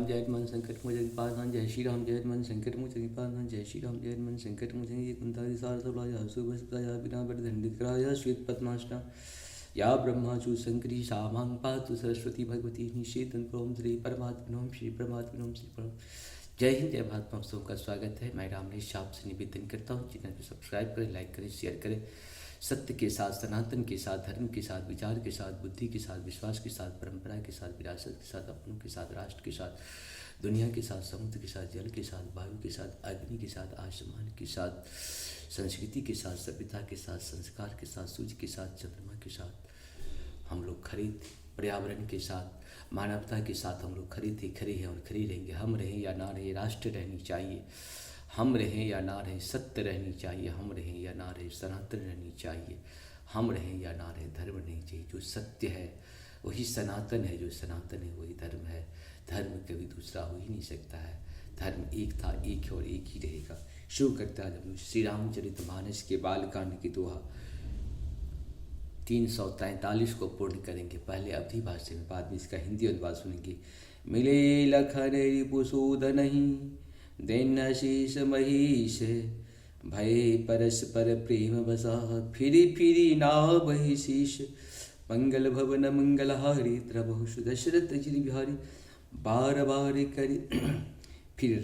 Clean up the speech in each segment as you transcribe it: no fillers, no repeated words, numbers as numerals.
राम जय हनुमान संकट मोचन पालन, जय श्री राम जय हनुमान संकट मोचन पालन, जय श्री राम जय हनुमान संकट मोचन। ये कुंतारी सार सबलाया सुभस्ताया बिना बड़दंडित कराया श्वेत पद्मासना या ब्रह्माचु शंकरी सामां पातु सरस्वती भगवती निषेधन प्रोम श्री परमात्मनों श्री परमात्मनों श्री परम। जय हिंद जय भारत। आप सबका स्वागत है। मैं रामलेश आपसे निवेदन करता हूँ चैनल को सब्सक्राइब करें, लाइक करें, शेयर करें। सत्य के साथ, सनातन के साथ, धर्म के साथ, विचार के साथ, बुद्धि के साथ, विश्वास के साथ, परंपरा के साथ, विरासत के साथ, अपनों के साथ, राष्ट्र के साथ, दुनिया के साथ, समुद्र के साथ, जल के साथ, वायु के साथ, अग्नि के साथ, आसमान के साथ, संस्कृति के साथ, सभ्यता के साथ, संस्कार के साथ, सूर्य के साथ, चंद्रमा के साथ हम लोग खड़े थे। पर्यावरण के साथ, मानवता के साथ हम लोग खड़े थे, खड़े हैं और खड़े रहेंगे। हम रहें या ना रहें, राष्ट्र रहनी चाहिए। हम रहें या ना रहें, सत्य रहनी चाहिए। हम रहें या ना रहें, सनातन रहनी चाहिए। हम रहें या ना रहें, धर्म नहीं चाहिए। जो सत्य है वही सनातन है, जो सनातन है वही धर्म है। धर्म कभी दूसरा हो ही नहीं सकता है। धर्म एक था, एक है और एक ही रहेगा। शुरू करते आज हम श्री रामचरितमानस के बालकांड की दोहा 343 को पूर्ण करेंगे। पहले अवधि भाषा में, बाद में इसका हिंदी अनुवाद सुनेंगे। मिले लखन रिपुसूदनहि देन शीस महिष, भय परस्पर प्रेम बसा फिरी फिरी नावहि शीश। मंगल भवन मंगलहारी द्रवहु सुदशरथ जी बिहारी। बार बार करी फिर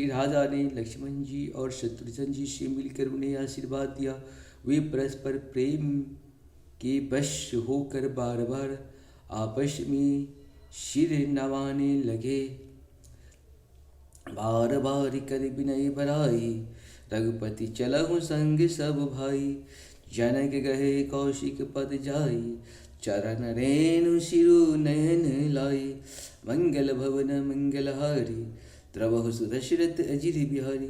राजा ने लक्ष्मण जी और शत्रुघ्न जी से मिलकर उन्हें आशीर्वाद दिया। वे परस्पर प्रेम के वश होकर बार बार आपस में सिर नवाने लगे। बार बार कर विनय बराई, रघुपति चलहु संग सब भाई। जनक गहे कौशिक पद जाई, चरण रेणु सिरु नयन लाई। मंगल भवन मंगलहारी, द्रवहु सुदशरथ अजित बिहारी।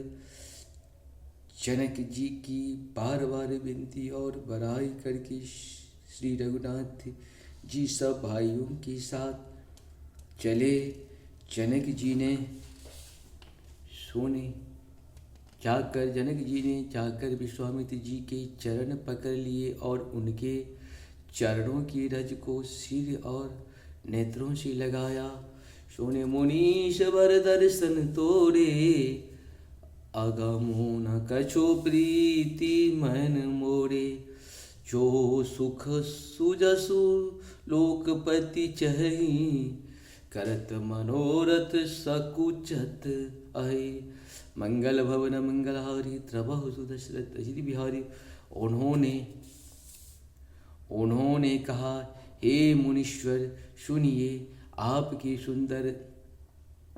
जनक जी की बार बार विनती और बड़ाई करके श्री रघुनाथ जी सब भाइयों के साथ चले। जनक जी ने जाकर विश्वामित्र जी के चरण पकड़ लिए और उनके चरणों की रज को सिर और नेत्रों से लगाया। सोने मुनीश वर दर्शन तोरे, अगमो न कछो प्रीति मन मोरे। जो सुख सुजसु लोकपति चहि, करत मनोरथ सकुचत अहि। मंगल भवन मंगलहारी, द्रवहु सुदशरथ अजित बिहारी। उन्होंने कहा, हे मुनीश्वर सुनिए, आपके सुंदर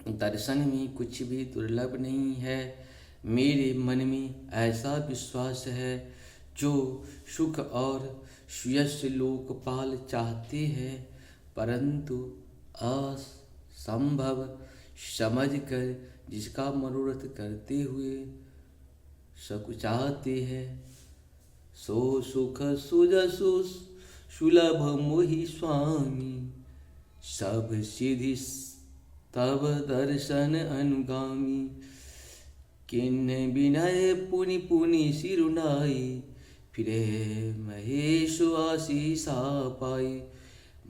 दर्शन में कुछ भी दुर्लभ नहीं है। मेरे मन में ऐसा विश्वास है, जो सुख और सुयश लोकपाल चाहते हैं, परंतु असंभव समझकर जिसका मनोरथ करते हुए सकुचाते हैं, सो सुख सुजसु सुलभ मोहि स्वामी। सब सिद्धि तब दर्शन अनुगामी। किन विनय पुनि पुनि सिरुनाई, फिरे महेश आशीषा पाई।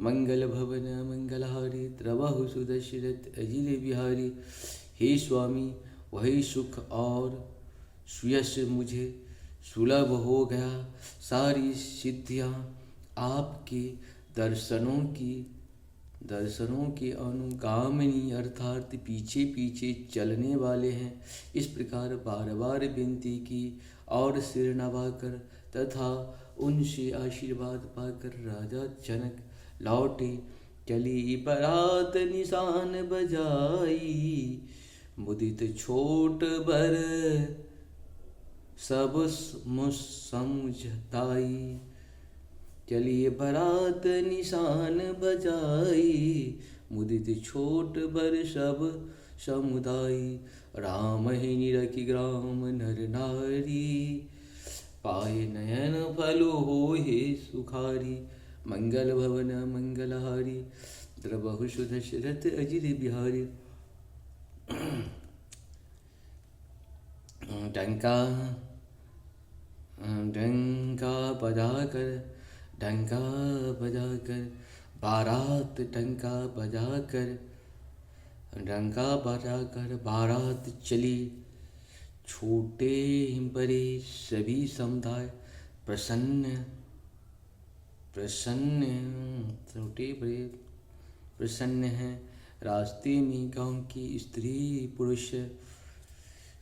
मंगल भवन मंगलहारी, द्रवहु सुदशरथ अजित बिहारी। हे स्वामी, वही सुख और सुयश मुझे सुलभ हो गया। सारी सिद्धियाँ आपके दर्शनों के अनुगामिनी अर्थात पीछे पीछे चलने वाले हैं। इस प्रकार बार बार विनती की और सिर नवाकर तथा उनसे आशीर्वाद पाकर राजा जनक लौटे। चली बरात निशान बजाई, मुदित छोट बर सब समुझताई। चलिए बरात निशान बजाई, मुदित छोट बर सब समुदाई। राम ही निरखि ग्राम नर नारी, पाए नयन फल होए सुखारी। मंगल भवन मंगलहारी, द्रवहु सुदशरथ अजित बिहारी। डंका बजाकर बारात डंका बजाकर रंगा बजा कर बारात चली, छोटे बड़े सभी समुदाय प्रसन्न प्रसन्न छोटे बड़े प्रसन्न हैं। रास्ते में गांव की स्त्री पुरुष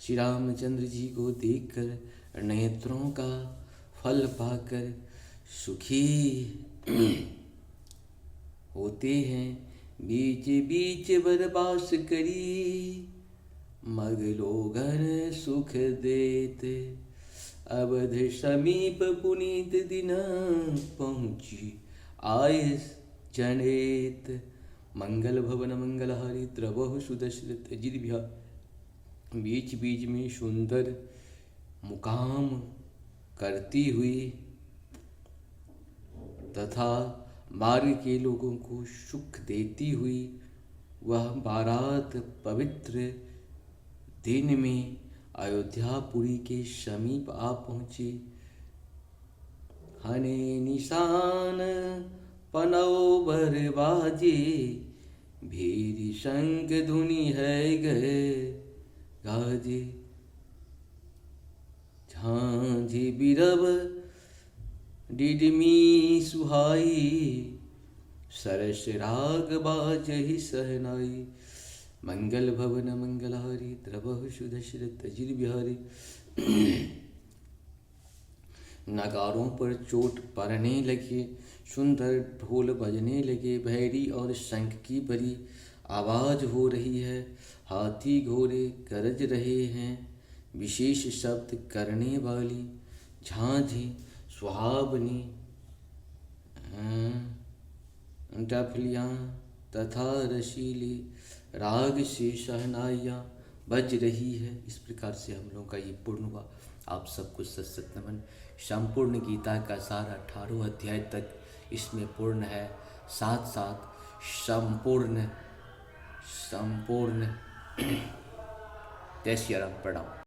श्री रामचंद्र जी को देखकर नेत्रों का फल पाकर सुखी होते हैं। बीच बीच बरबास करी, मगलो घर सुख देते। अवध समीप पुनीत दिन, पहुँची आय जनेत। मंगल भवन मंगलहारी, द्रवहु सुदशरथ अजित विहार। बीच बीच में सुंदर मुकाम करती हुई तथा मार्ग के लोगों को सुख देती हुई वह बारात पवित्र दिन में अयोध्यापुरी के समीप आ पहुँची। हने निशान पनौ बरबाजे, भीरी शंख धुनि है गए गाजे। झांझी बिरब डिडमी सुहाई, सरस राग बाजहि सहनाई। मंगल भवन मंगलहारी, द्रवहु सुदशरथ अजित बिहारी। नगारों पर चोट पड़ने लगे, सुंदर ढोल बजने लगे। भैरी और शंख की बड़ी आवाज हो रही है। हाथी घोड़े गरज रहे हैं। विशेष शब्द करने वाली झांझी सुहावनी डफलियाँ तथा रसीले राग से शहनाइयाँ बज रही है। इस प्रकार से हम लोगों का ये पूर्ण हुआ। आप सबको सत सत नमन। संपूर्ण गीता का सारा 18 अध्याय तक इसमें पूर्ण है। साथ साथ संपूर्ण जय श्री राम। प्रणाम।